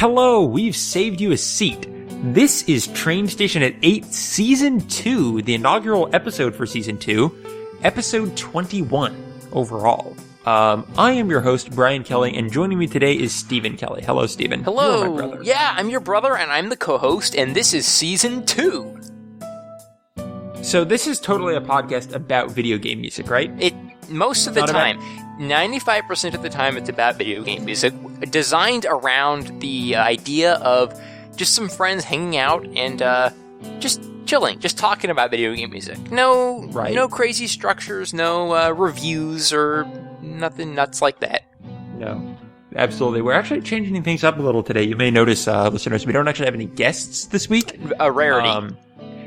Hello, we've saved you a seat. This is Train Station at 8, Season 2, the inaugural episode for Season 2, Episode 21 overall. I am your host, Bryan Kelly, and joining me today is Stephen Kelly. Hello, Stephen. Hello. You're my brother. Yeah, I'm your brother, and I'm the co-host, and this is Season 2. So this is totally a podcast about video game music, right? Most of the time, 95% of the time, it's about video game music, designed around the idea of just some friends hanging out and just chilling, just talking about video game music. No crazy structures, no reviews or nothing nuts like that. No, absolutely. We're actually changing things up a little today. You may notice, listeners, we don't actually have any guests this week. A rarity.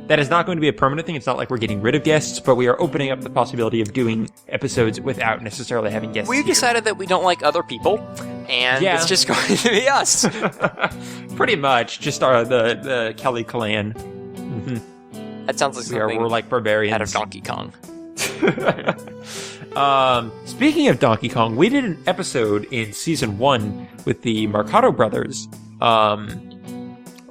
That is not going to be a permanent thing. It's not like we're getting rid of guests, but we are opening up the possibility of doing episodes without necessarily having guests. We've decided that we don't like other people, and it's just going to be us. Pretty much. Just the Kelly clan. Mm-hmm. That sounds like something we're like barbarians. out of Donkey Kong. Speaking of Donkey Kong, we did an episode in Season 1 with the Mercado brothers,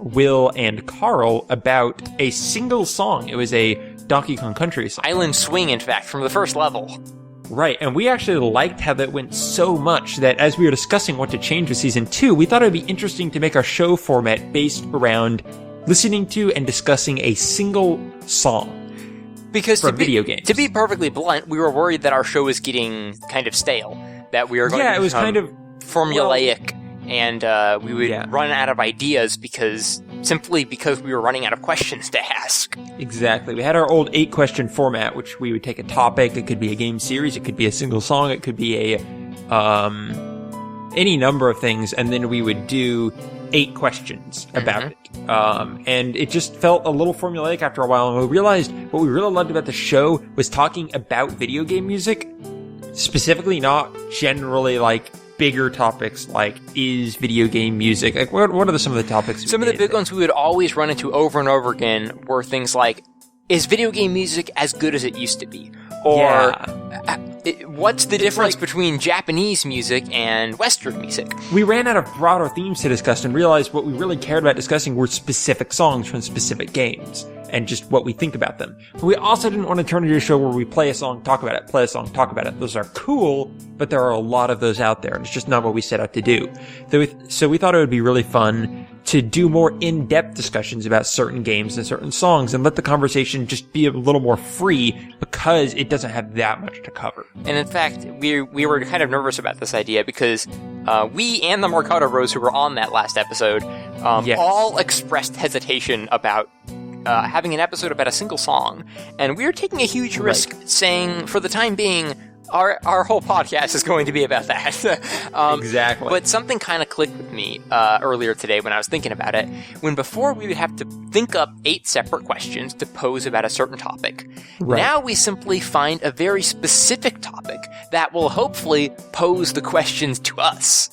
Will and Carl, about a single song. It was a Donkey Kong Country song. Island Swing, in fact, from the first level. Right, and we actually liked how that went so much that as we were discussing what to change with Season 2, we thought it would be interesting to make our show format based around listening to and discussing a single song. Because from video games. To be perfectly blunt, we were worried that our show was getting kind of stale. That we were going to become kind of formulaic, and we would run out of ideas because we were running out of questions to ask. Exactly. We had our old 8-question format, which we would take a topic. It could be a game series. It could be a single song. It could be any number of things, and then we would do 8 questions about it. And it just felt a little formulaic after a while, and we realized what we really loved about the show was talking about video game music, specifically, not generally like bigger topics like, is video game music, like what are some of the topics? Some of the big ones we would always run into over and over again were things like, is video game music as good as it used to be? Or what's the difference between Japanese music and Western music? We ran out of broader themes to discuss and realized what we really cared about discussing were specific songs from specific games and just what we think about them. But we also didn't want to turn into a show where we play a song, talk about it, play a song, talk about it. Those are cool, but there are a lot of those out there, and it's just not what we set out to do. So we thought it would be really fun to do more in-depth discussions about certain games and certain songs and let the conversation just be a little more free because it doesn't have that much to cover. And in fact, we were kind of nervous about this idea because we and the Mercado Bros who were on that last episode all expressed hesitation about having an episode about a single song. And we were taking a huge risk saying, for the time being, our whole podcast is going to be about that. Exactly. But something kind of clicked with me earlier today when I was thinking about it. Before we would have to think up 8 separate questions to pose about a certain topic. Right. Now we simply find a very specific topic that will hopefully pose the questions to us.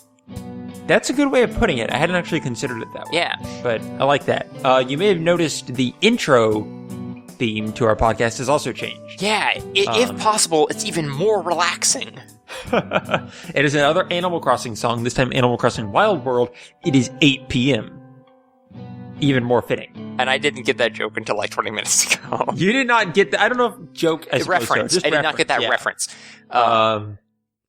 That's a good way of putting it. I hadn't actually considered it that way. Yeah. But I like that. You may have noticed the intro theme to our podcast has also changed. Yeah, if possible, it's even more relaxing. It is another Animal Crossing song, this time Animal Crossing Wild World. It is 8 p.m. Even more fitting. And I didn't get that joke until like 20 minutes ago. You did not get that? I don't know if joke... Reference. I did not get that reference.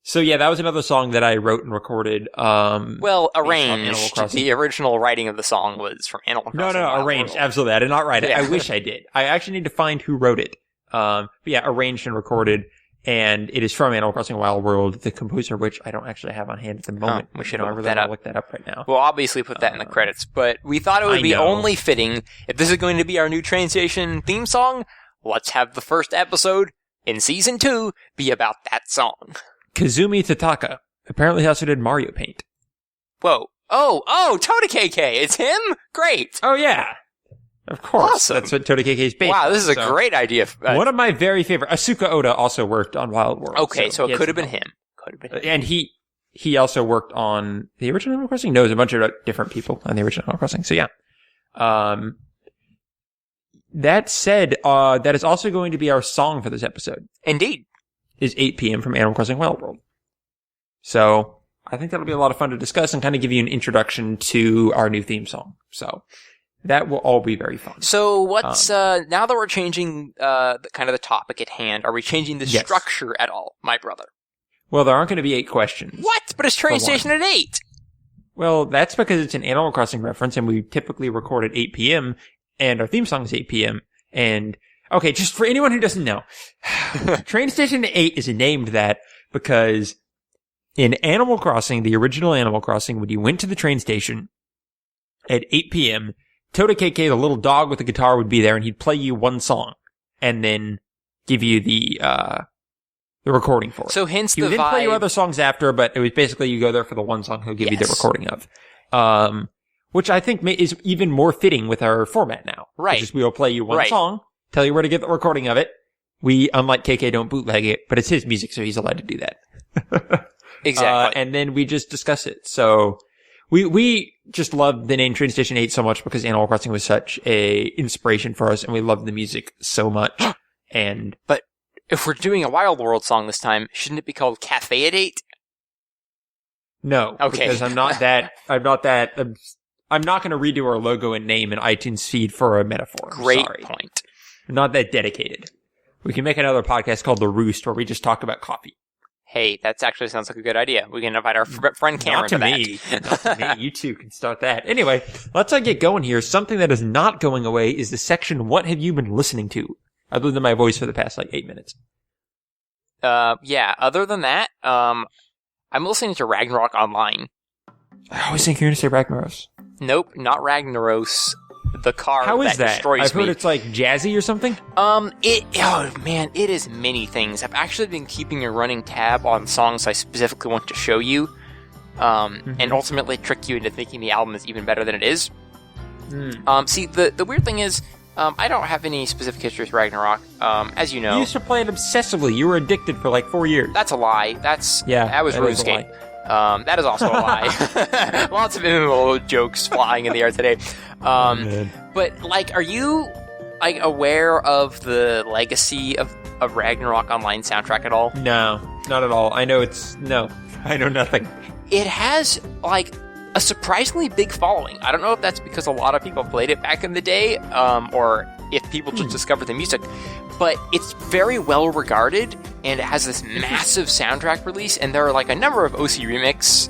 So yeah, that was another song that I wrote and recorded. Arranged. The original writing of the song was from Animal Crossing. No, arranged. Absolutely. I did not write it. I wish I did. I actually need to find who wrote it. But yeah, arranged and recorded. And it is from Animal Crossing Wild World, the composer, which I don't actually have on hand at the moment. We should look that up right now. We'll obviously put that in the credits, but we thought it would be only fitting, if this is going to be our new Train Station theme song, let's have the first episode in Season 2 be about that song. Kazumi Tataka apparently also did Mario Paint. Whoa. Oh, Toda KK. It's him? Great. Oh, yeah. Of course. Awesome. That's what Toda KK is based on. Wow, this is a great idea. One of my very favorite. Asuka Oda also worked on Wild World. Okay, so it could have been him. And he also worked on the original Animal Crossing? No, there's a bunch of different people on the original Animal Crossing. So yeah. That said, that is also going to be our song for this episode. Indeed. Is 8 p.m. from Animal Crossing Wild World. So I think that'll be a lot of fun to discuss and kind of give you an introduction to our new theme song. So that will all be very fun. So what's, now that we're changing, kind of the topic at hand, are we changing the structure at all, my brother? Well, there aren't going to be 8 questions. What? But it's train station at 8! Well, that's because it's an Animal Crossing reference and we typically record at 8 p.m. and our theme song is 8 p.m. And, okay, just for anyone who doesn't know, Train Station 8 is named that because in Animal Crossing, the original Animal Crossing, when you went to the train station at 8 p.m., Toda KK, the little dog with the guitar, would be there and he'd play you one song and then give you the recording for it. So hence he would then play you other songs after, but it was basically you go there for the one song he'll give you the recording of. Which I think is even more fitting with our format now. Right. Just we will play you one song, tell you where to get the recording of it. We, unlike KK, don't bootleg it, but it's his music, so he's allowed to do that. Exactly. And then we just discuss it. So we just love the name Train Station 8 so much because Animal Crossing was such a inspiration for us and we love the music so much. But if we're doing a Wild World song this time, shouldn't it be called Cafe at 8? No. Okay. Because I'm not going to redo our logo and name and iTunes feed for a metaphor. Great point. I'm not that dedicated. We can make another podcast called The Roost where we just talk about coffee. Hey, that actually sounds like a good idea. We can invite our friend Cameron to that. Not to me. You two can start that. Anyway, let's get going here. Something that is not going away is the section, What Have You Been Listening To? Other than my voice for the past, 8 minutes. Yeah, other than that, I'm listening to Ragnarok Online. I always think you're going to say Ragnaros. Nope, not Ragnaros. The car How is that? Destroys I've heard me. it's jazzy or something. It is many things. I've actually been keeping a running tab on songs I specifically want to show you, and ultimately trick you into thinking the album is even better than it is. See, the weird thing is, I don't have any specific history with Ragnarok, as you know. You used to play it obsessively. You were addicted for 4 years. That's a lie. That was RuneScape. That is also a lie. Lots of MMO jokes flying in the air today. But, are you, aware of the legacy of Ragnarok Online soundtrack at all? No, not at all. I know nothing. It has, a surprisingly big following. I don't know if that's because a lot of people played it back in the day, or if people just discovered the music, but it's very well regarded, and it has this massive soundtrack release, and there are a number of OC remixes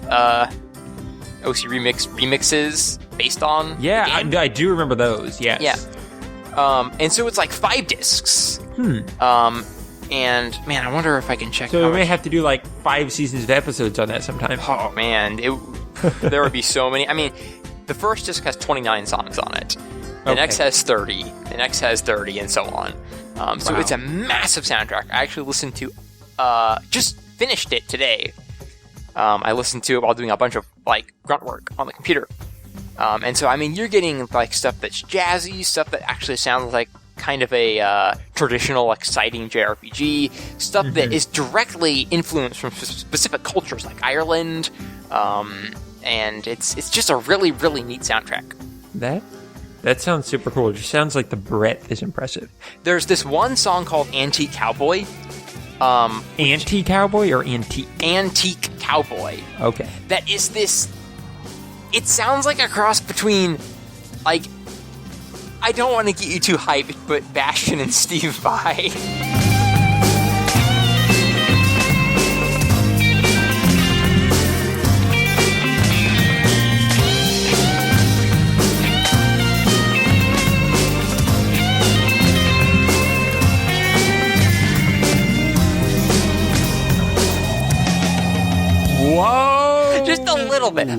based on the game. I do remember those, yes. Yeah. And so it's 5 discs. And man, I wonder if I can check. So we may have to do 5 seasons of episodes on that sometime. Oh man, there would be so many. I mean, the first disc has 29 songs on it. The next has 30. The next has 30, and so on. So it's a massive soundtrack. I actually listened to, just finished it today. I listened to it while doing a bunch of grunt work on the computer. And so you're getting stuff that's jazzy, stuff that actually sounds like kind of a traditional, exciting JRPG, stuff that is directly influenced from specific cultures like Ireland, and it's just a really, really neat soundtrack. That sounds super cool. It just sounds like the breadth is impressive. There's this one song called Antique Cowboy. Anti-cowboy or antique? Antique Cowboy. Okay. That is this... It sounds like a cross between, I don't want to get you too hyped, but Bastion and Steve Vai. Whoa! Just a little bit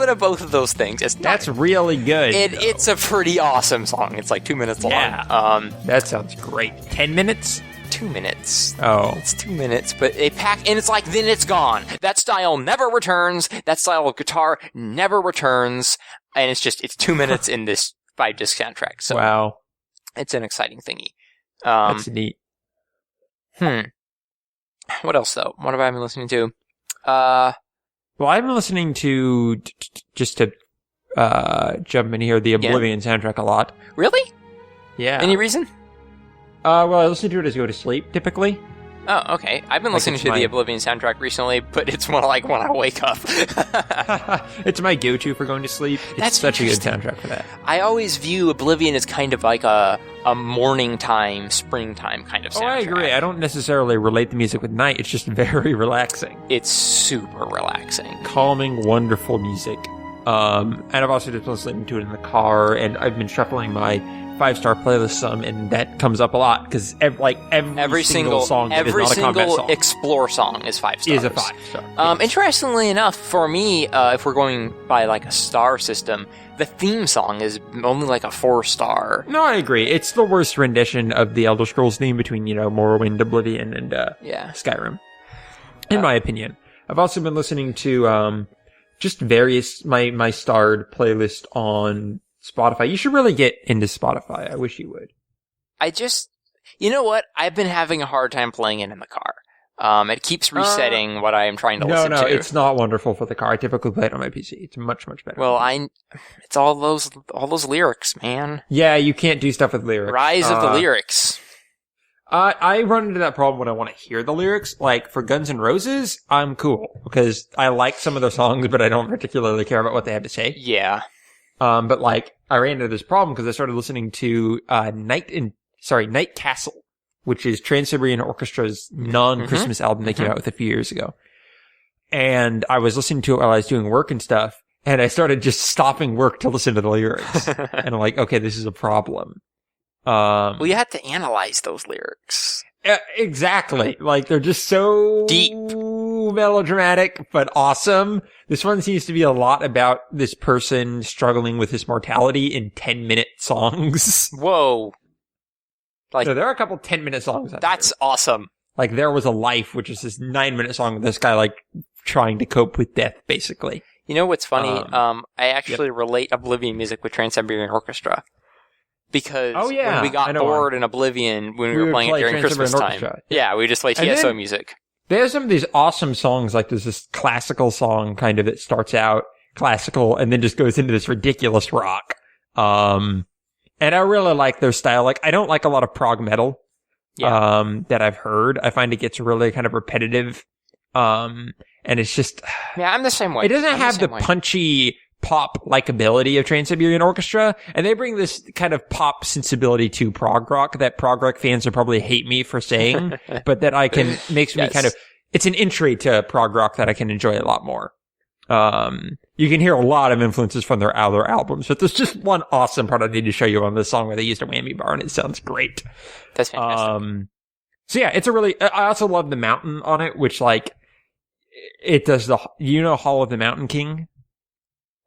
of both of those things. That's really good. It's a pretty awesome song. It's 2 minutes long. Yeah. That sounds great. 10 minutes? 2 minutes. Oh. It's 2 minutes, but they pack, and it's then it's gone. That style never returns. That style of guitar never returns. And it's 2 minutes in this 5-disc soundtrack. So wow. It's an exciting thingy. That's neat. What else, though? What have I been listening to? Well, I've been listening to, just to jump in here, the Oblivion soundtrack a lot. Really? Yeah. Any reason? Well, I listen to it as I go to sleep, typically. Oh, okay. I've been listening to the Oblivion soundtrack recently, but it's more like when I wake up. It's my go-to for going to sleep. It's such a good soundtrack for that. I always view Oblivion as kind of like a morning time, springtime kind of soundtrack. Oh, I agree. I don't necessarily relate the music with night. It's just very relaxing. It's super relaxing. Calming, wonderful music. And I've also just been listening to it in the car, and I've been shuffling my 5-star playlist some, and that comes up a lot because every single song is not a combat song. Explore song is 5 stars. Is a 5-star. Yes. Interestingly enough, for me, if we're going by like a star system, the theme song is only like a 4-star. No, I agree. It's the worst rendition of the Elder Scrolls theme between, Morrowind, Oblivion, and Skyrim, in my opinion. I've also been listening to just various my starred playlist on Spotify. You should really get into Spotify. I wish you would. You know what? I've been having a hard time playing it in the car. It keeps resetting what I am trying to listen to. No, it's not wonderful for the car. I typically play it on my PC. It's much, much better. Well, it's all those lyrics, man. Yeah, you can't do stuff with lyrics. Rise of the lyrics. I run into that problem when I want to hear the lyrics. Like, for Guns N' Roses, I'm cool, because I like some of their songs, but I don't particularly care about what they have to say. Yeah. But like, I ran into this problem because I started listening to, Night Castle, which is Trans-Siberian Orchestra's non-Christmas album they came out with a few years ago. And I was listening to it while I was doing work and stuff, and I started just stopping work to listen to the lyrics. And I'm like, okay, this is a problem. Well, you have to analyze those lyrics. Exactly. Like, they're just so deep, melodramatic, but awesome. This one seems to be a lot about this person struggling with his mortality in 10-minute songs. Whoa. Like, so there are a couple 10-minute songs. That's awesome. Like, There Was a Life, which is this 9-minute song with this guy, like, trying to cope with death, basically. You know what's funny? I actually relate Oblivion music with Trans-Siberian Orchestra. Because when we got bored in Oblivion, when we were playing it during Christmas time. Yeah, we just play TSO music. There's some of these awesome songs, like there's this classical song kind of that starts out classical and then just goes into this ridiculous rock. And I really like their style. Like, I don't like a lot of prog metal that I've heard. I find it gets really kind of repetitive. And it's just... Yeah, I'm the same way. It doesn't have the punchy pop likability of Trans-Siberian Orchestra, and they bring this kind of pop sensibility to prog rock that prog rock fans would probably hate me for saying, but that makes me kind of, it's an entry to prog rock that I can enjoy a lot more. You can hear a lot of influences from their other albums, but there's just one awesome part I need to show you on this song where they used a whammy bar, and it sounds great. That's fantastic. So yeah, I also love the mountain on it, which like, it does Hall of the Mountain King?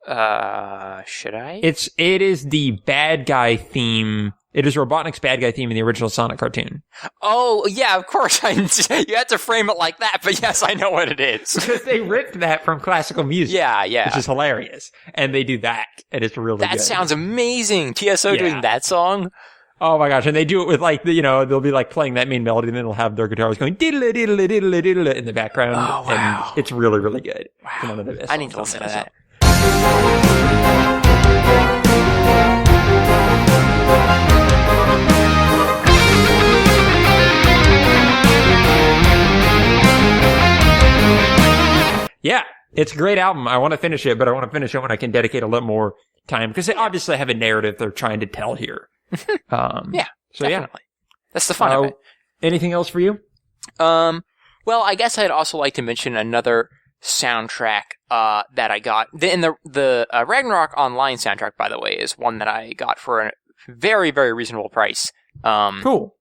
Should I? It is the bad guy theme. It is Robotnik's bad guy theme in the original Sonic cartoon. Oh, yeah, of course. You had to frame it like that, but yes, I know what it is. Because they ripped that from classical music. Yeah. Which is hilarious. And they do that, and it's really good. That sounds amazing. TSO doing that song? Oh my gosh, and they do it with like, they'll be like playing that main melody, and then they'll have their guitars going diddle diddle diddle diddle in the background. Oh, wow. And it's really, really good. Wow. It's one of the best I need to listen to that. Yeah, it's a great album. I want to finish it, but I want to finish it when I can dedicate a little more time, because they obviously have a narrative they're trying to tell here. Yeah, so definitely. That's the fun of it. Anything else for you? Well, I guess I'd also like to mention another soundtrack that I got. The Ragnarok Online soundtrack, by the way, is one that I got for a very, very reasonable price. Cool.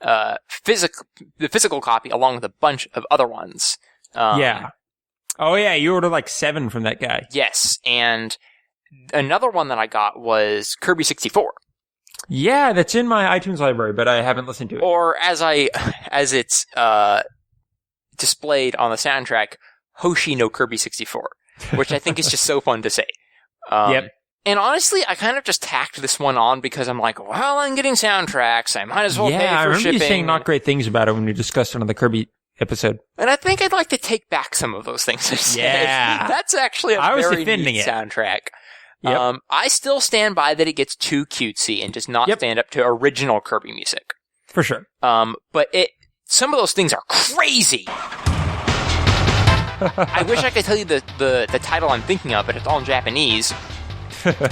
The physical copy, along with a bunch of other ones. Yeah. Oh yeah, you ordered like 7 from that guy. Yes, and another one that I got was Kirby 64. Yeah, that's in my iTunes library, but I haven't listened to it. Or as it's displayed on the soundtrack, Hoshi no Kirby 64, which I think is just so fun to say. Yep. And honestly, I kind of just tacked this one on because I'm like, well, I'm getting soundtracks. I might as well pay for shipping. Yeah, I remember you saying not great things about it when we discussed it on the Kirby episode. And I think I'd like to take back some of those things I said. Yeah. That's actually a very neat soundtrack. Yep. I still stand by that it gets too cutesy and does not stand up to original Kirby music. For sure. But some of those things are crazy. I wish I could tell you the title I'm thinking of, but it's all in Japanese.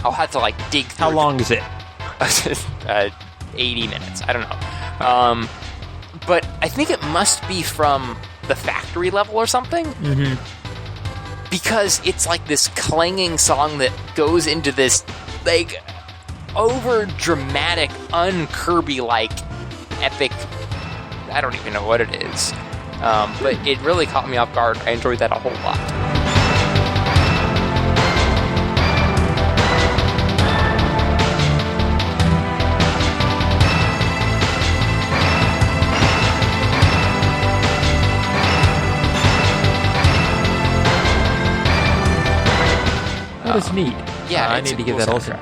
I'll have to dig through. How long is it? 80 minutes. I don't know. But I think it must be from the factory level or something. Mm-hmm. Because it's this clanging song that goes into this over dramatic, un-Kirby-like epic. I don't even know what it is. But it really caught me off guard. I enjoyed that a whole lot. That is neat. Yeah, I need to give that a listen.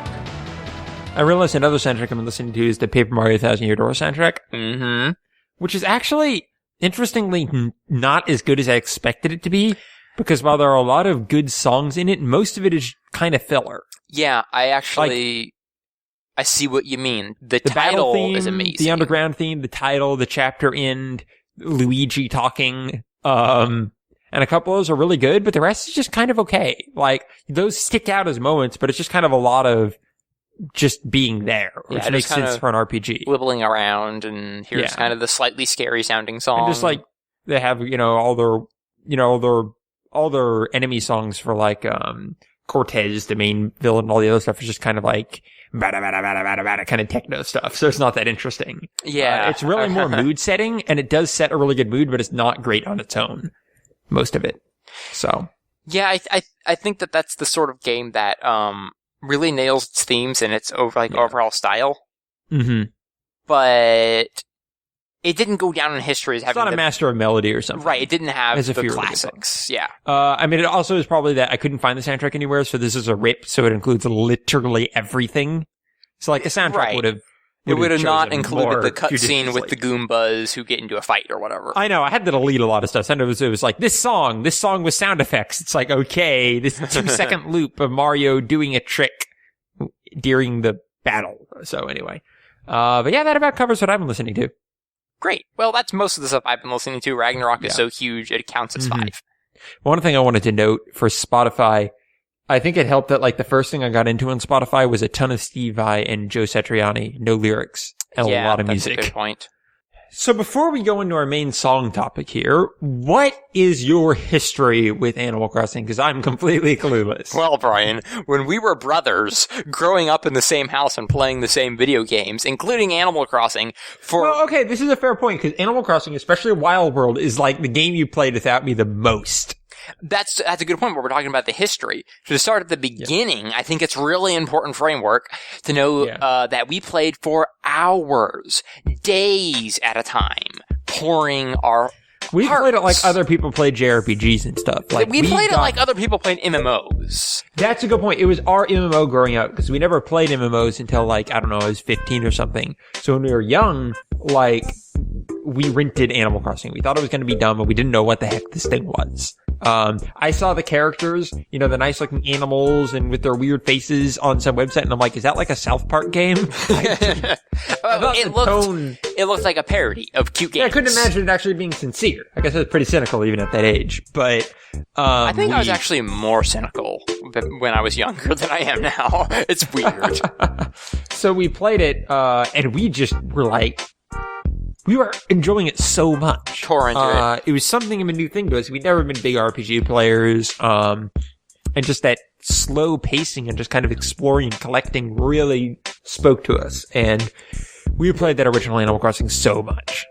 I realized another soundtrack I'm listening to is the Paper Mario 1000 Year Door soundtrack. Mm-hmm. Which is actually, interestingly, not as good as I expected it to be. Because while there are a lot of good songs in it, most of it is kind of filler. Yeah, I actually... I see what you mean. The title theme is amazing. The underground theme, the title, the chapter end, Luigi talking, and a couple of those are really good, but the rest is just kind of okay. Those stick out as moments, but it's just kind of a lot of just being there, which makes sense for an RPG. Wibbling around, and here's kind of the slightly scary sounding song. And just they have, all their enemy songs for Cortez, the main villain, and all the other stuff is just kind of bada bada bada bada bada kind of techno stuff. So it's not that interesting. Yeah. It's really more mood setting, and it does set a really good mood, but it's not great on its own. Most of it. So. Yeah, I think that's the sort of game that, really nails its themes and its overall style. Mm-hmm. But it didn't go down in history as having... It's not a master of melody or something. Right, it didn't have the classics. Yeah. It also is probably that I couldn't find the soundtrack anywhere, so this is a rip, so it includes literally everything. So a soundtrack would have... It would have not included the cutscene with the Goombas who get into a fight or whatever. I know, I had to delete a lot of stuff. And it was this song with sound effects. It's okay, this 2-second loop of Mario doing a trick during the battle. So anyway. But yeah, that about covers what I've been listening to. Great. Well, that's most of the stuff I've been listening to. Ragnarok is so huge, it counts as 5. One thing I wanted to note for Spotify, I think it helped that the first thing I got into on Spotify was a ton of Steve Vai and Joe Satriani, no lyrics, and a lot of music. That's a good point. So before we go into our main song topic here, what is your history with Animal Crossing? Because I'm completely clueless. Well, Brian, when we were brothers, growing up in the same house and playing the same video games, including Animal Crossing, Well, okay, this is a fair point, because Animal Crossing, especially Wild World, is the game you played without me the most. That's a good point where we're talking about the history. So to start at the beginning, I think it's really important framework to know that we played for hours, days at a time, pouring our We played it like other people played JRPGs and stuff. We played it like other people played MMOs. That's a good point. It was our MMO growing up, because we never played MMOs until I don't know, I was 15 or something. So when we were young, we rented Animal Crossing. We thought it was going to be dumb, but we didn't know what the heck this thing was. I saw the characters, the nice looking animals and with their weird faces on some website, and I'm is that a South Park game? It looked like a parody of cute games. Yeah, I couldn't imagine it actually being sincere. I guess it was pretty cynical even at that age, but, I think I was actually more cynical when I was younger than I am now. It's weird. So we played it, and we just were we were enjoying it so much. Tore into it. It was something of a new thing to us. We'd never been big RPG players, and just that slow pacing and just kind of exploring and collecting really spoke to us. And we played that original Animal Crossing so much.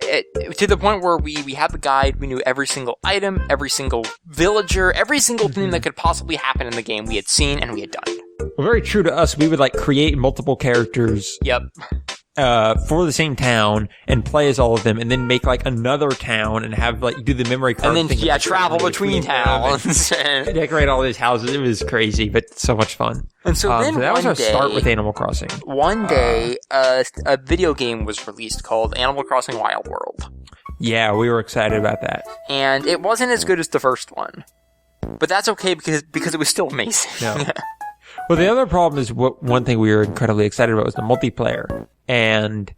To the point where we had the guide, we knew every single item, every single villager, every single thing that could possibly happen in the game we had seen and we had done. Well, very true to us, we would create multiple characters. Yep. For the same town and play as all of them, and then make another town and have do the memory card and then thing travel between towns and decorate all these houses. It was crazy, but so much fun. And so then so that was our start with Animal Crossing. One day, a video game was released called Animal Crossing Wild World. Yeah, we were excited about that, and it wasn't as good as the first one, but that's okay because it was still amazing. No. Well, the other problem is one thing we were incredibly excited about was the multiplayer. And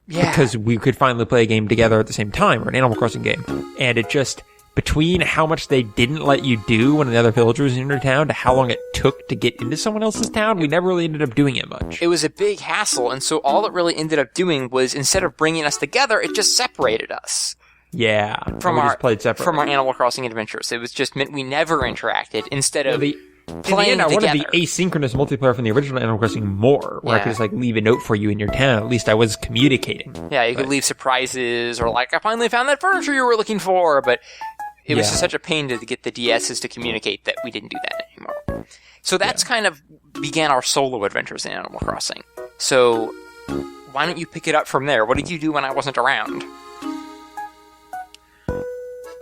Because we could finally play a game together at the same time, or an Animal Crossing game. And it just, between how much they didn't let you do when the other villager was in your town to how long it took to get into someone else's town, we never really ended up doing it much. It was a big hassle, and so all it really ended up doing was, instead of bringing us together, it just separated us. Yeah. From just played separately. From our Animal Crossing adventures. It was just meant we never interacted, instead of in playing the end, I together. wanted the asynchronous multiplayer from the original Animal Crossing more, where I could just leave a note for you in your town. At least I was communicating. Yeah, you could leave surprises, or I finally found that furniture you were looking for, but it was just such a pain to get the DSs to communicate that we didn't do that anymore. So that's kind of began our solo adventures in Animal Crossing. So why don't you pick it up from there? What did you do when I wasn't around?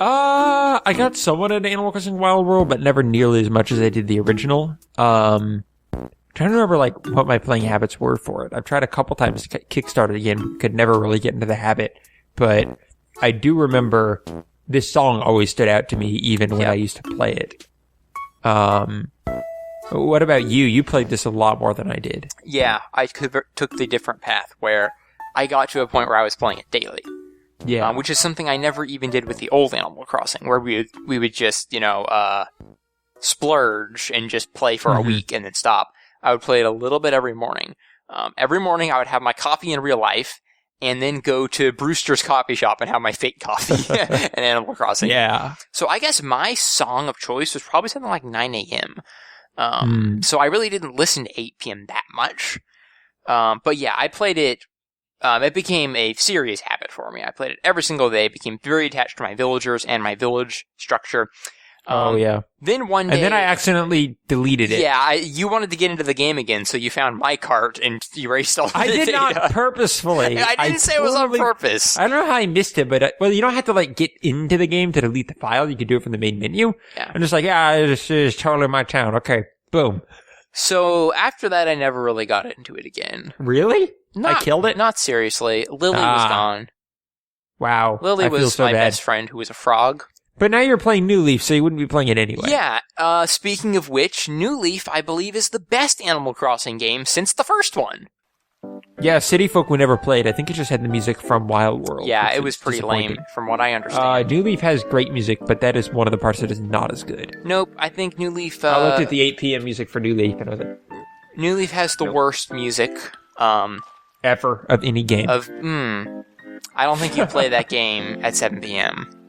I got somewhat into Animal Crossing Wild World, but never nearly as much as I did the original. Trying to remember, what my playing habits were for it. I've tried a couple times to kickstart it again, could never really get into the habit, but I do remember this song always stood out to me, even when I used to play it. What about you? You played this a lot more than I did. Yeah, I took the different path, where I got to a point where I was playing it daily. Yeah. Which is something I never even did with the old Animal Crossing, where we would just, splurge and just play for a week and then stop. I would play it a little bit every morning. Every morning I would have my coffee in real life, and then go to Brewster's coffee shop and have my fake coffee in Animal Crossing. Yeah. So I guess my song of choice was probably something like 9 a.m. So I really didn't listen to 8 p.m. that much. But yeah, I played it. It became a serious habit for me. I played it every single day, became very attached to my villagers and my village structure. Then one day... And then I accidentally deleted it. Yeah, you wanted to get into the game again, so you found my cart and erased all the data. I did not purposefully. I didn't say it was on purpose. I don't know how I missed it, but you don't have to get into the game to delete the file. You can do it from the main menu. Yeah. I'm just this is totally my town. Okay, boom. So after that, I never really got into it again. Really? I killed it? Not seriously. Lily was gone. Wow. Lily was my best friend who was a frog. But now you're playing New Leaf, so you wouldn't be playing it anyway. Yeah. Speaking of which, New Leaf, I believe, is the best Animal Crossing game since the first one. Yeah, City Folk we never played. I think it just had the music from Wild World. Yeah, it was pretty lame, from what I understand. New Leaf has great music, but that is one of the parts that is not as good. Nope, I think New Leaf... I looked at the 8 p.m. music for New Leaf, and I was like... New Leaf has the worst music. Ever of any game. I don't think you play that game at 7 p.m.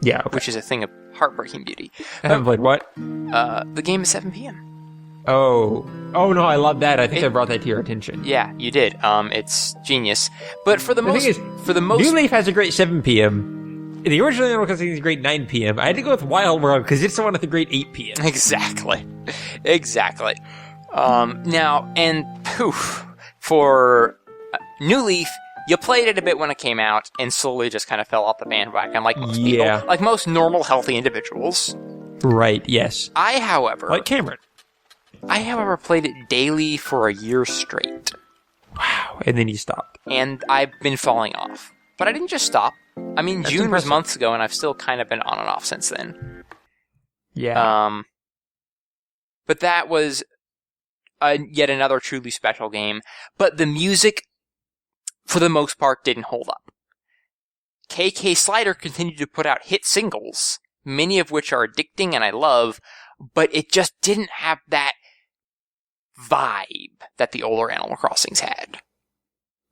Yeah, okay. Which is a thing of heartbreaking beauty. I haven't played what? The game is 7 p.m. Oh no, I love that. I think I brought that to your attention. Yeah, you did. It's genius. But for the most, New Leaf has a great 7 p.m. The original Animal Crossing is a great 9 p.m. I had to go with Wild World because it's the one with the great 8 p.m. Exactly. Now, and poof, for New Leaf, you played it a bit when it came out, and slowly just kind of fell off the bandwagon, like most people, like most normal, healthy individuals. Right, yes. Like Cameron. I, however, played it daily for a year straight. Wow, and then you stopped. And I've been falling off. But I didn't just stop. I mean, That's June impressive. Was months ago, and I've still kind of been on and off since then. Yeah. But that was yet another truly special game. But the music, for the most part, didn't hold up. KK Slider continued to put out hit singles, many of which are addicting and I love, but it just didn't have that vibe that the older Animal Crossings had.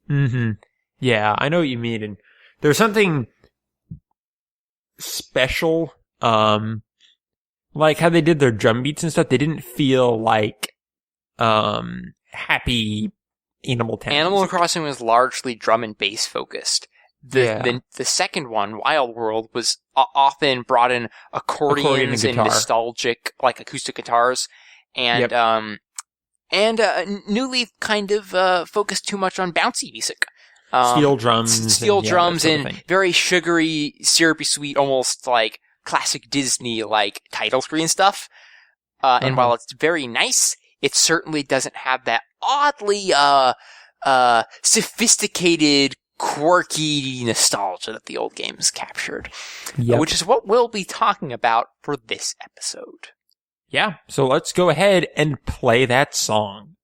Mm-hmm. Yeah, I know what you mean. And there's something special, like how they did their drum beats and stuff. They didn't feel like happy Animal Town. Animal Crossing was largely drum and bass focused. The second one, Wild World, was often brought in accordions and nostalgic, like acoustic guitars, and New Leaf kind of focused too much on bouncy music. Steel drums and very sugary, syrupy sweet, almost like classic Disney like title screen stuff. And while it's very nice, it certainly doesn't have that oddly sophisticated, quirky nostalgia that the old games captured. Which is what we'll be talking about for this episode. Yeah, so let's go ahead and play that song.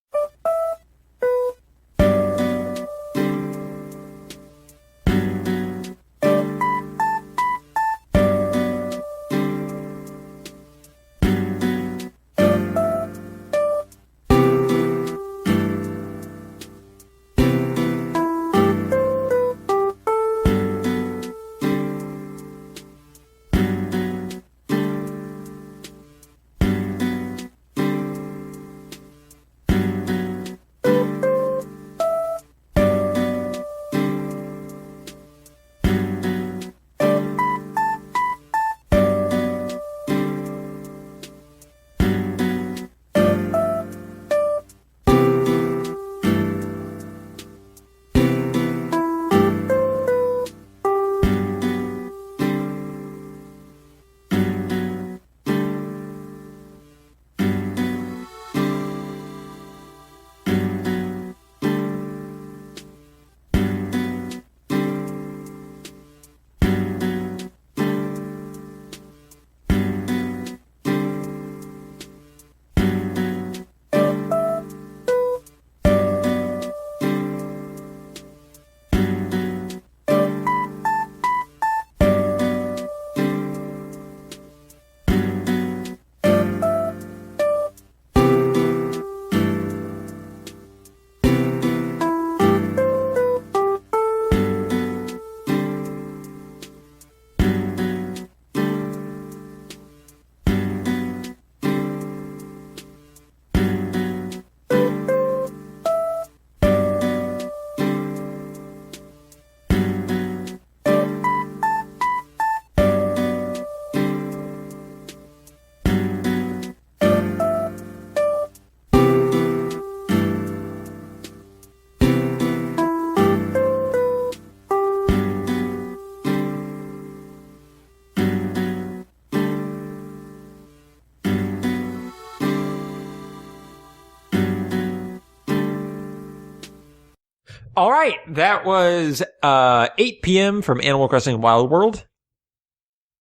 All right, that was 8 p.m. from Animal Crossing Wild World.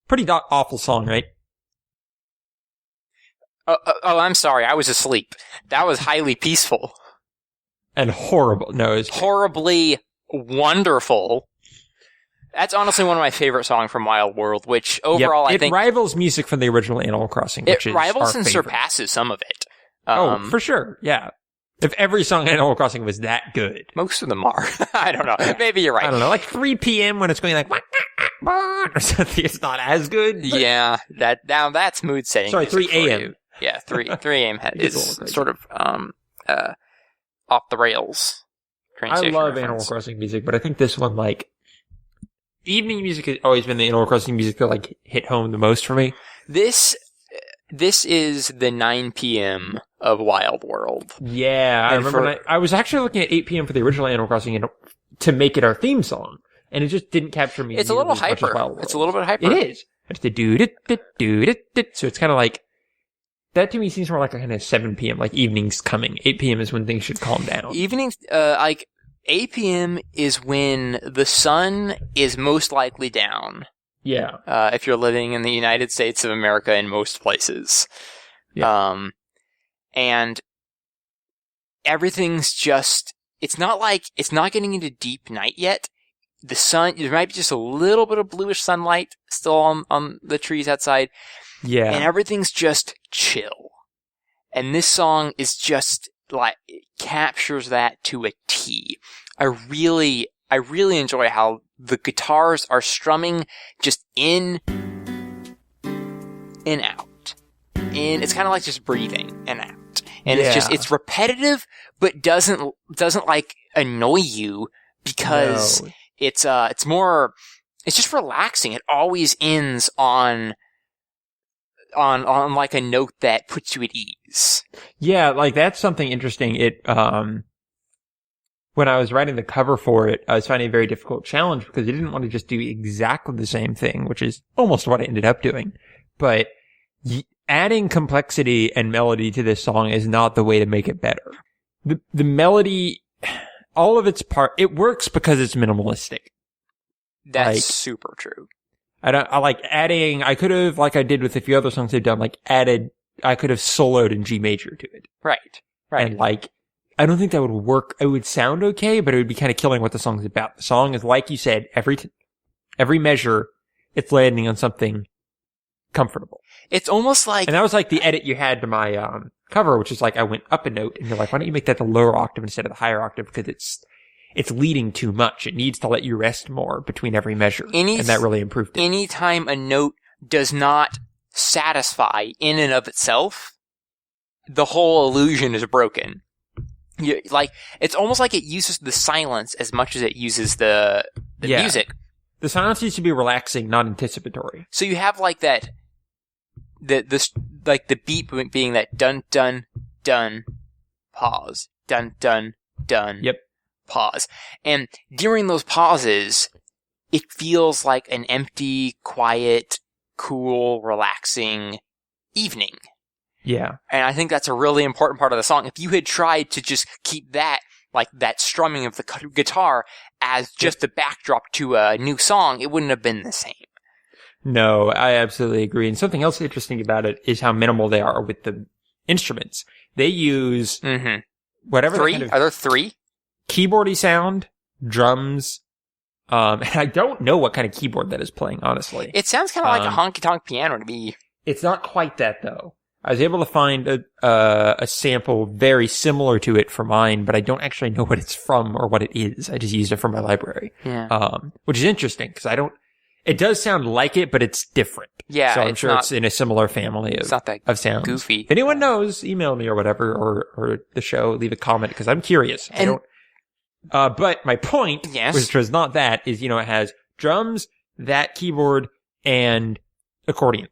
Pretty awful song, right? I'm sorry. I was asleep. That was highly peaceful. And horrible. No, it's horribly wonderful. That's honestly one of my favorite songs from Wild World, which overall I think... It rivals music from the original Animal Crossing, which is rivals our and favorite. surpasses some of it. For sure, yeah. If every song in Animal Crossing was that good. Most of them are. I don't know. Maybe you're right. I don't know. Like 3 p.m. when it's going like... or something, it's not as good. Yeah, that's mood setting. Sorry, 3 a.m. Yeah, 3 a.m. is sort of off the rails. I love Animal Crossing music, but I think this one, like... Evening music has always been the Animal Crossing music that, like, hit home the most for me. This is the 9 p.m. of Wild World. Yeah, I remember I was actually looking at 8 p.m. for the original Animal Crossing to make it our theme song, and it just didn't capture me. It's a little hyper. It's a little bit hyper. It is. It's the do-do-do-do-do-do. So it's kind of like, that to me seems more like a kind of 7 p.m., like evening's coming. 8 p.m. is when things should calm down. Evenings, like, 8 p.m. is when the sun is most likely down. Yeah. If you're living in the United States of America in most places. Yeah. And everything's just, it's not getting into deep night yet. The sun, there might be just a little bit of bluish sunlight still on the trees outside. Yeah. And everything's just chill. And this song is just, like, it captures that to a T. I really enjoy how the guitars are strumming just in and out. It's kind of like just breathing and out. And it's repetitive, but doesn't like annoy you because it's just relaxing. It always ends on like a note that puts you at ease. Yeah, like that's something interesting. It, when I was writing the cover for it, I was finding it a very difficult challenge because I didn't want to just do exactly the same thing, which is almost what I ended up doing. But adding complexity and melody to this song is not the way to make it better. The melody, all of its it works because it's minimalistic. That's like, super true. I like adding, I could have, like I did with a few other songs they've done, like I could have soloed in G major to it. Right. And like, I don't think that would work. It would sound okay, but it would be kind of killing what the song's about. The song is, like you said, every measure, it's landing on something comfortable. It's almost like... And that was like the edit you had to my cover, which is like I went up a note, and you're like, why don't you make that the lower octave instead of the higher octave? Because it's leading too much. It needs to let you rest more between every measure. And that really improved it. Anytime a note does not satisfy in and of itself, the whole illusion is broken. It's almost like it uses the silence as much as it uses the music. The silence needs to be relaxing, not anticipatory. So you have like that, like the beat being that dun dun dun pause, dun dun dun. Yep. Pause. And during those pauses, it feels like an empty, quiet, cool, relaxing evening. Yeah. And I think that's a really important part of the song. If you had tried to just keep that, like that strumming of the guitar as just a backdrop to a new song, it wouldn't have been the same. No, I absolutely agree. And something else interesting about it is how minimal they are with the instruments. They use whatever. Three? Are there three? Keyboardy sound, drums, and I don't know what kind of keyboard that is playing, honestly. It sounds kind of like a honky-tonk piano to me. It's not quite that, though. I was able to find a sample very similar to it for mine, but I don't actually know what it's from or what it is. I just used it for my library. Yeah. Which is interesting, because it does sound like it, but it's different. Yeah. So I'm sure it's in a similar family of sounds. Goofy. If anyone knows, email me or whatever, or the show, leave a comment, because I'm curious. But my point, which was not that, is, it has drums, that keyboard, and accordion.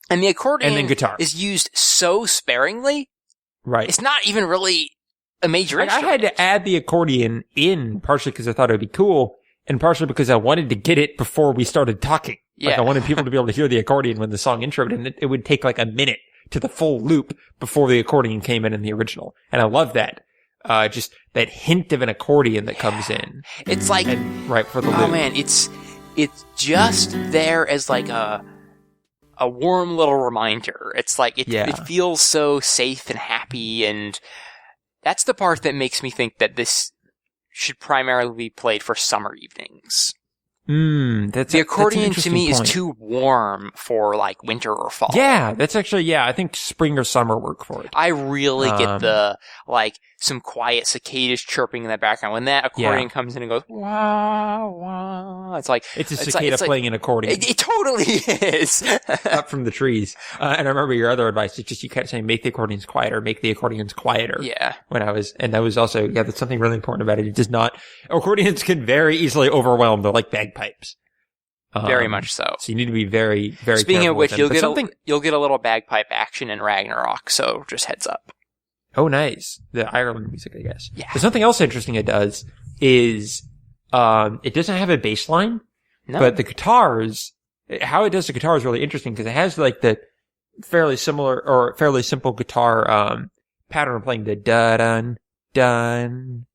And the accordion and then guitar is used so sparingly. Right. It's not even really a major instrument. I had to add the accordion in, partially because I thought it would be cool, and partially because I wanted to get it before we started talking. Yeah. Like, I wanted people to be able to hear the accordion when the song introed, and it would take like a minute to the full loop before the accordion came in the original. And I love that. just that hint of an accordion that comes in. It's like and right for the loop. Oh man, it's just there as like a warm little reminder. It's like it feels so safe and happy, and that's the part that makes me think that this should primarily be played for summer evenings. The accordion to me is too warm for like winter or fall. Yeah, that's actually, I think spring or summer work for it. I really get the, like, some quiet cicadas chirping in the background. When that accordion comes in and goes, wah, wah, it's like... It's a cicada playing an accordion. It totally is. Up from the trees. And I remember your other advice, it's just you kept saying, make the accordions quieter, make the accordions quieter. Yeah. And that was also, that's something really important about it. It does not, accordions can very easily overwhelm. They're like bagpipes. Very much so. So you need to be very, very Speaking careful of which, with you'll get a little bagpipe action in Ragnarok, so just heads up. Oh, nice. The Ireland music, I guess. Yeah. But something else interesting it does is, it doesn't have a bass line, but the guitars, how it does the guitar is really interesting because it has like the fairly similar or fairly simple guitar, pattern of playing the da-dun, dun,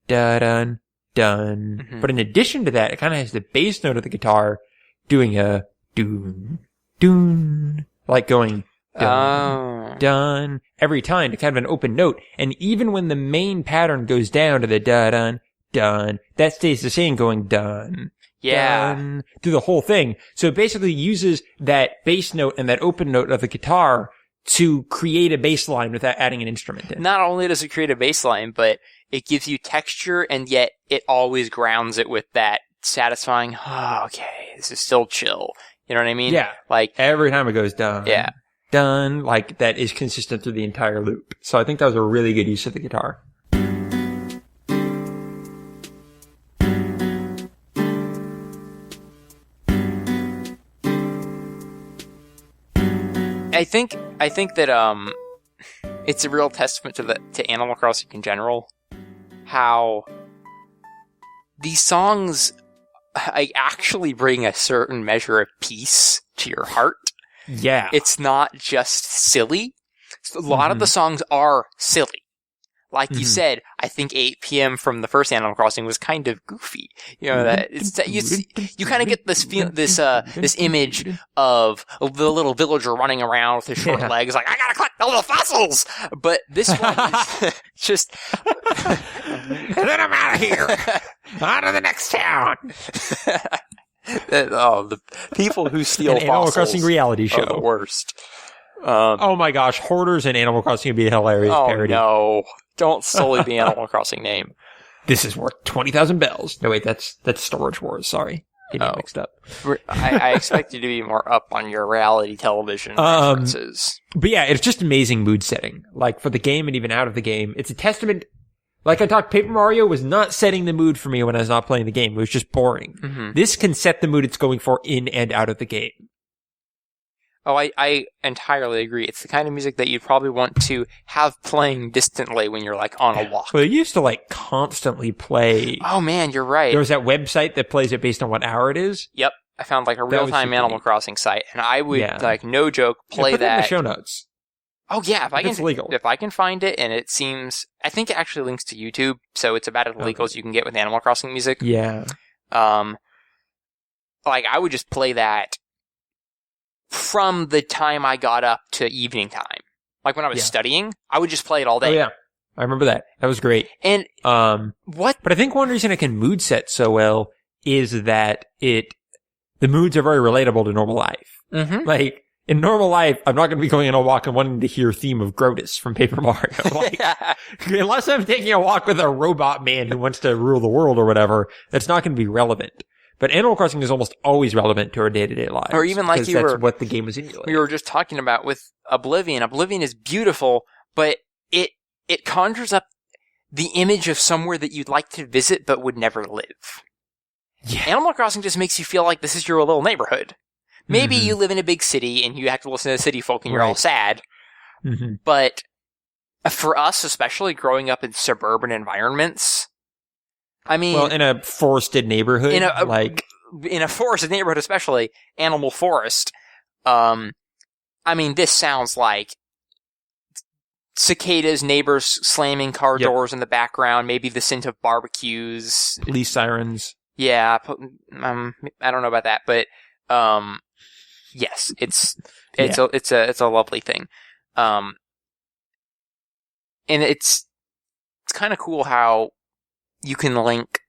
da-dun, dun. Mm-hmm. But in addition to that, it kind of has the bass note of the guitar doing a doon, doon, like going dun, dun every time to kind of an open note. And even when the main pattern goes down to the dun, dun, that stays the same going dun, dun, through the whole thing. So it basically uses that bass note and that open note of the guitar to create a bass line without adding an instrument in. Not only does it create a bass line, but it gives you texture, and yet it always grounds it with that satisfying, okay, this is still chill. You know what I mean? Yeah. Like, every time it goes done. Yeah. Done, like, that is consistent through the entire loop. So I think that was a really good use of the guitar. I think that it's a real testament to Animal Crossing in general, how these songs actually bring a certain measure of peace to your heart. Yeah. It's not just silly. A lot of the songs are silly. Like you said, I think 8 p.m. from the first Animal Crossing was kind of goofy. You know, you kind of get this image of the little villager running around with his short legs, like, I gotta collect all the fossils! But this one is just... And then I'm out of here! On to the next town! The people who steal fossils Animal Crossing reality show. Are the worst. Oh my gosh, Hoarders and Animal Crossing would be a hilarious parody. Oh no. Don't solely the Animal Crossing name. This is worth 20,000 bells. No, wait, that's Storage Wars. Sorry. Getting mixed up. I expect you to be more up on your reality television references. But yeah, it's just amazing mood setting. Like, for the game and even out of the game. It's a testament. Like I talked, Paper Mario was not setting the mood for me when I was not playing the game. It was just boring. Mm-hmm. This can set the mood it's going for in and out of the game. Oh, I entirely agree. It's the kind of music that you'd probably want to have playing distantly when you're, like, on a walk. Well, it used to, like, constantly play. Oh, man, you're right. There was that website that plays it based on what hour it is. Yep. I found, like, a real-time Animal Crossing site, and I would, like, no joke, play put that. In the show notes. Oh, yeah. If I can find it, and it seems... I think it actually links to YouTube, so it's about as legal as you can get with Animal Crossing music. Yeah. Like, I would just play that from the time I got up to evening time. Like when I was studying, I would just play it all day. Oh, yeah. I remember that. That was great. And but I think one reason it can mood set so well is that the moods are very relatable to normal life. Mm-hmm. Like, in normal life, I'm not going to be going on a walk and wanting to hear Theme of Grotus from Paper Mario. Like, unless I'm taking a walk with a robot man who wants to rule the world or whatever, that's not going to be relevant. But Animal Crossing is almost always relevant to our day-to-day lives. Or even like that's what the game was emulating. We were just talking about with Oblivion. Oblivion is beautiful, but it conjures up the image of somewhere that you'd like to visit but would never live. Yeah. Animal Crossing just makes you feel like this is your little neighborhood. Maybe you live in a big city and you have to listen to city folk and you're all sad. Mm-hmm. But for us, especially growing up in suburban environments, I mean... Well, in a forested neighborhood, in a forested neighborhood, especially, Animal Forest, I mean, this sounds like cicadas, neighbors slamming car doors in the background, maybe the scent of barbecues. Police sirens. Yeah, I don't know about that, but yes, it's a lovely thing. And it's kind of cool how you can link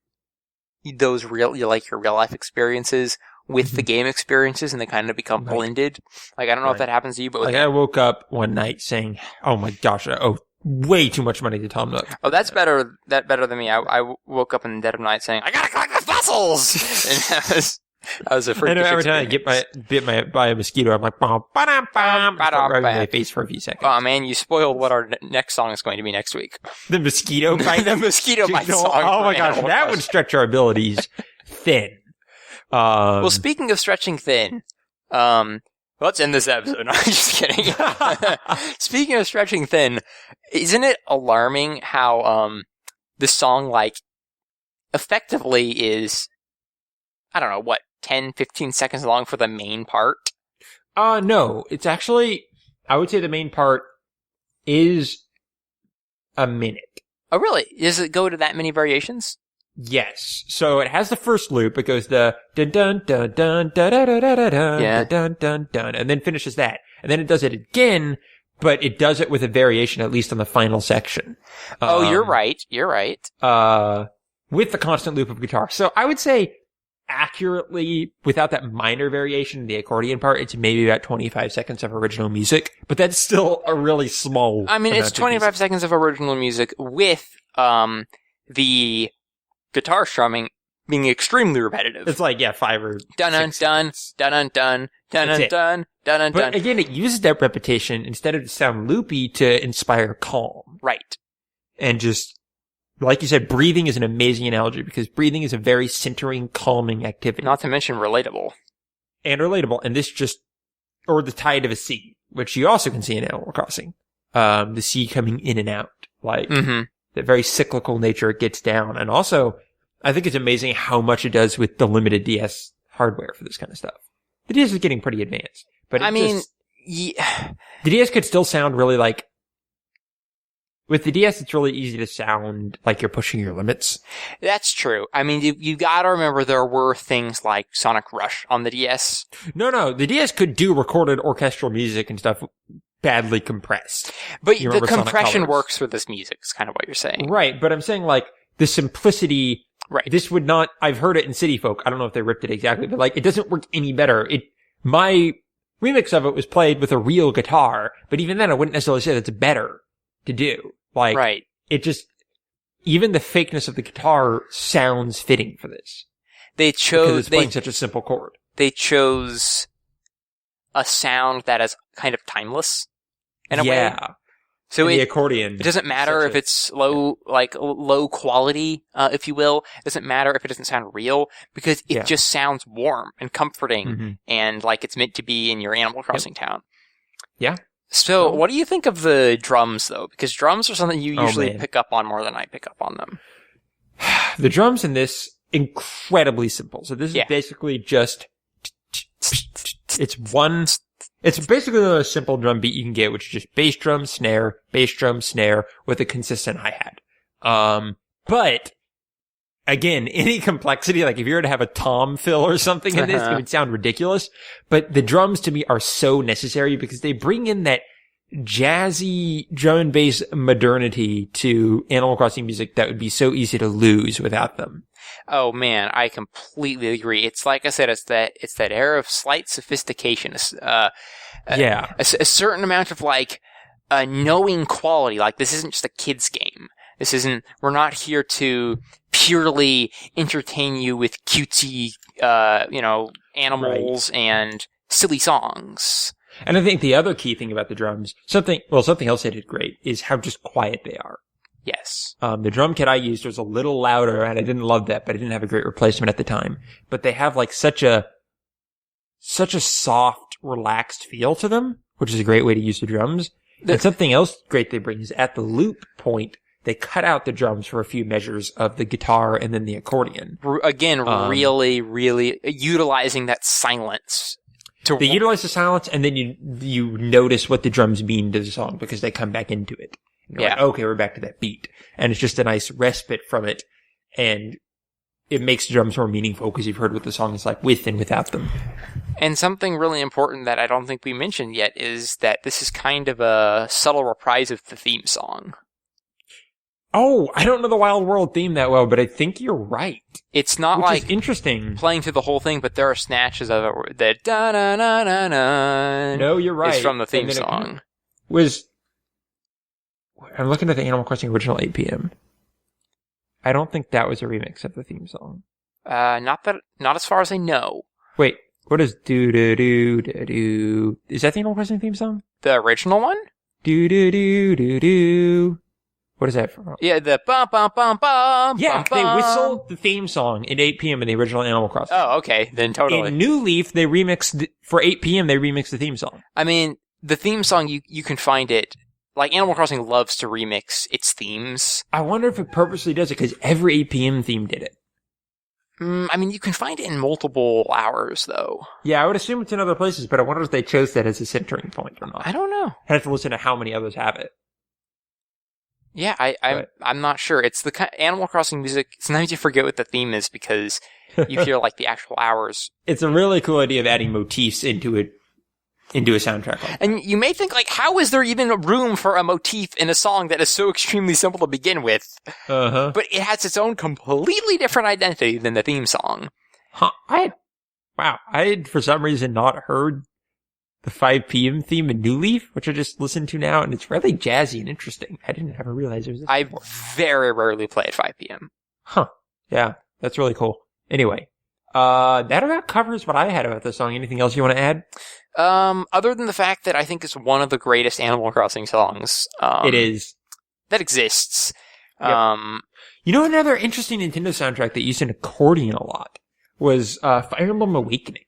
those your real life experiences with the game experiences, and they kind of become blended. Like, I don't know if that happens to you, but like, I woke up one night saying, "Oh my gosh, I owe way too much money to Tom Nook." Oh, that's better. That better than me. I woke up in the dead of night saying, "I gotta collect the fossils." And I was a freakish. I know every time I get bit by a mosquito, I'm like, "Bum, ba-dum, bum," rubbing my face for a few seconds. Oh man, you spoiled what our next song is going to be next week. The mosquito bite. The mosquito bite song. Oh my gosh, that would stretch our abilities thin. Well, speaking of stretching thin, let's end this episode. No, I'm just kidding. Speaking of stretching thin, isn't it alarming how the song, like, effectively is, I don't know, what, 10, 15 seconds long for the main part? No. It's actually, I would say the main part is a minute. Oh, really? Does it go to that many variations? Yes. So it has the first loop. It goes the dun dun dun dun dun dun dun dun dun dun dun dun, and then finishes that. And then it does it again, but it does it with a variation, at least on the final section. Oh, you're right. You're right. With the constant loop of guitar. So I would say accurately, without that minor variation, the accordion part, it's maybe about 25 seconds of original music, but that's still a really small. I mean, it's 25 seconds of original music with the guitar strumming being extremely repetitive. It's like, 5 or dun dun dun dun dun dun dun dun dun. But again, it uses that repetition instead of to sound loopy to inspire calm. Right. And just, like you said, breathing is an amazing analogy because breathing is a very centering, calming activity. Not to mention relatable. And this just, or the tide of a sea, which you also can see in Animal Crossing. The sea coming in and out. Like, that very cyclical nature it gets down. And also, I think it's amazing how much it does with the limited DS hardware for this kind of stuff. The DS is getting pretty advanced. But the DS could still sound really like, with the DS, it's really easy to sound like you're pushing your limits. That's true. I mean, you gotta remember there were things like Sonic Rush on the DS. No, the DS could do recorded orchestral music and stuff badly compressed. But the compression works for this music, is kind of what you're saying. Right, but I'm saying, like, the simplicity, right. This would not, I've heard it in City Folk, I don't know if they ripped it exactly, but like, it doesn't work any better. My remix of it was played with a real guitar, but even then I wouldn't necessarily say that's better to do. Like, right. It just, even the fakeness of the guitar sounds fitting for this. Because it's playing such a simple chord. They chose a sound that is kind of timeless in a way. Yeah. So the accordion. It doesn't matter if it's low quality, if you will. It doesn't matter if it doesn't sound real because it just sounds warm and comforting and like it's meant to be in your Animal Crossing town. Yeah. So what do you think of the drums though? Because drums are something you usually pick up on more than I pick up on them. The drums in this, incredibly simple. So this is basically just, it's basically the simple drum beat you can get, which is just bass drum, snare with a consistent hi-hat. But again, any complexity, like if you were to have a tom fill or something in this, it would sound ridiculous. But the drums to me are so necessary because they bring in that jazzy drum and bass modernity to Animal Crossing music that would be so easy to lose without them. Oh man, I completely agree. It's like I said, it's that air of slight sophistication. A certain amount of like knowing quality. Like this isn't just a kid's game. We're not here to purely entertain you with cutesy, animals and silly songs. And I think the other key thing about the drums, something else they did great is how just quiet they are. Yes. The drum kit I used was a little louder and I didn't love that, but I didn't have a great replacement at the time. But they have like such a soft, relaxed feel to them, which is a great way to use the drums. And something else great they bring is at the loop point, they cut out the drums for a few measures of the guitar and then the accordion. Again, really, really utilizing that silence. They utilize the silence, and then you notice what the drums mean to the song because they come back into it. And you're like, okay, we're back to that beat. And it's just a nice respite from it. And it makes the drums more meaningful because you've heard what the song is like with and without them. And something really important that I don't think we mentioned yet is that this is kind of a subtle reprise of the theme song. Oh, I don't know the Wild World theme that well, but I think you're right. It's not which like is interesting playing through the whole thing, but there are snatches of it where the da-na-na-na-na. No, you're right. It's from the theme song. I'm looking at the Animal Crossing original 8 p.m. I don't think that was a remix of the theme song. Not as far as I know. Wait, what is do-do-do-do-do? Is that the Animal Crossing theme song? The original one? Do-do-do-do-do. What is that from? Yeah, the bum-bum-bum-bum. Yeah, bum, they bum. whistle the theme song at 8 p.m. in the original Animal Crossing. Oh, okay, then totally. In New Leaf, they remixed, for 8 p.m., they remixed the theme song. I mean, the theme song, you can find it. Like, Animal Crossing loves to remix its themes. I wonder if it purposely does it, because every 8 p.m. theme did it. I mean, you can find it in multiple hours, though. Yeah, I would assume it's in other places, but I wonder if they chose that as a centering point or not. I don't know. I have to listen to how many others have it. Yeah, I'm not sure. It's the Animal Crossing music. Sometimes you forget what the theme is because you hear like the actual hours. It's a really cool idea of adding motifs into a soundtrack. Like and you may think like, how is there even room for a motif in a song that is so extremely simple to begin with? Uh-huh. But it has its own completely different identity than the theme song. Huh. I had for some reason not heard the 5 p.m. theme in New Leaf, which I just listened to now, and it's really jazzy and interesting. I didn't ever realize it was this I before. very rarely play at 5 p.m. Huh. Yeah, that's really cool. Anyway, that about covers what I had about this song. Anything else you want to add? Other than the fact that I think it's one of the greatest Animal Crossing songs. It is. That exists. Yep. You know another interesting Nintendo soundtrack that used an accordion a lot was Fire Emblem Awakening.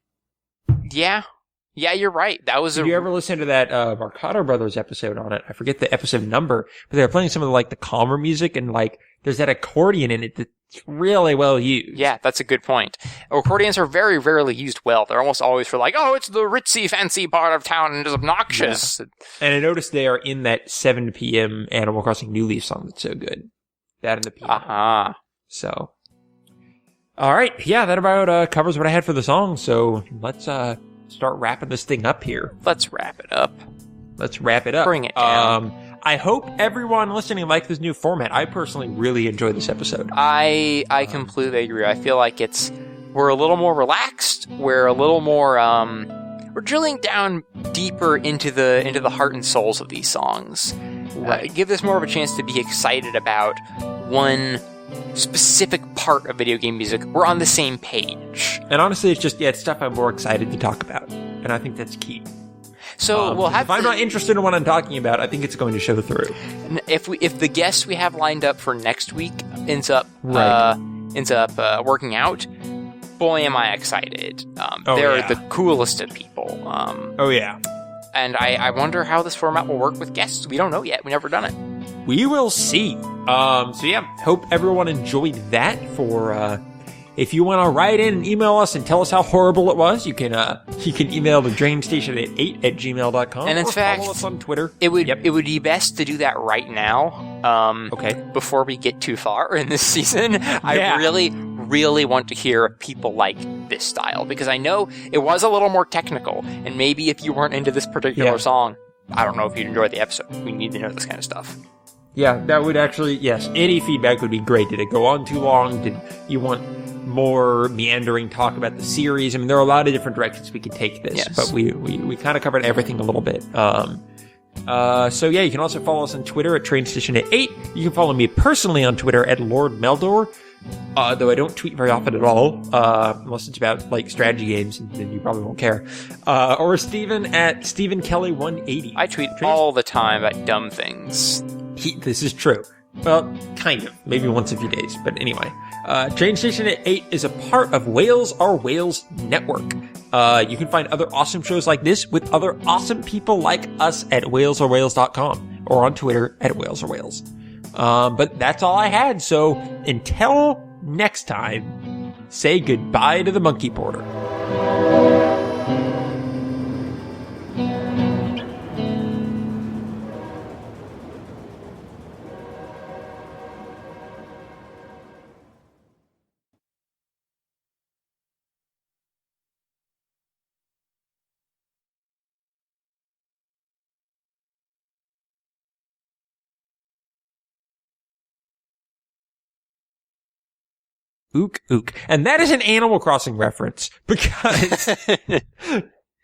Yeah. Yeah, you're right. That was Did you ever listen to that Mercado Brothers episode on it? I forget the episode number, but they were playing some of the calmer music, and there's that accordion in it that's really well used. Yeah, that's a good point. Accordions are very rarely used well. They're almost always for it's the ritzy, fancy part of town and it's obnoxious. Yeah. And I noticed they are in that 7 p.m. Animal Crossing New Leaf song that's so good. That and the piano. Uh-huh. So, all right. Yeah, that about covers what I had for the song. So let's start wrapping this thing up here. Let's wrap it up. Bring it down. I hope everyone listening liked this new format. I personally really enjoyed this episode. I completely agree. I feel like we're a little more relaxed. We're a little more we're drilling down deeper into the heart and souls of these songs. Right. Give this more of a chance to be excited about one specific part of video game music. We're on the same page. And honestly, it's stuff I'm more excited to talk about. And I think that's key. So we'll have. If I'm not interested in what I'm talking about, I think it's going to show through. If the guests we have lined up for next week ends up working out, boy, am I excited! They're the coolest of people. Oh yeah. And I wonder how this format will work with guests. We don't know yet. We've never done it. We will see. Hope everyone enjoyed that. If you want to write in and email us and tell us how horrible it was, you can email the DrainStation8@gmail.com. And in fact, follow us on Twitter. It would be best to do that right now. Okay. Before we get too far in this season. Yeah. I really, really want to hear people like this style, because I know it was a little more technical, and maybe if you weren't into this particular song, I don't know if you'd enjoy the episode. We need to know this kind of stuff. Yeah, that would actually, yes, any feedback would be great. Did it go on too long? Did you want more meandering talk about the series? I mean, there are a lot of different directions we could take this, but we kind of covered everything a little bit. You can also follow us on Twitter at TrainStation8. You can follow me personally on Twitter at Lord Meldor, though I don't tweet very often at all, unless it's about strategy games, and then you probably won't care. Or Steven at StephenKelly180. I tweet all the time about dumb things. This is true. Well, kind of. Maybe once a few days. But anyway, Train Station at 8 is a part of Whales Are Whales Network. You can find other awesome shows like this with other awesome people like us at whalesorewhales.com or on Twitter at whalesorewhales. But that's all I had. So until next time, say goodbye to the monkey porter. Ook, ook. And that is an Animal Crossing reference because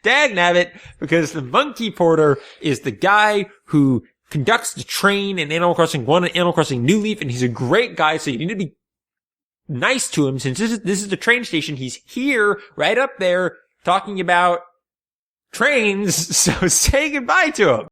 dagnabbit, because the monkey porter is the guy who conducts the train in Animal Crossing 1 and Animal Crossing New Leaf, and he's a great guy, so you need to be nice to him since this is the train station. He's here, right up there, talking about trains, so say goodbye to him.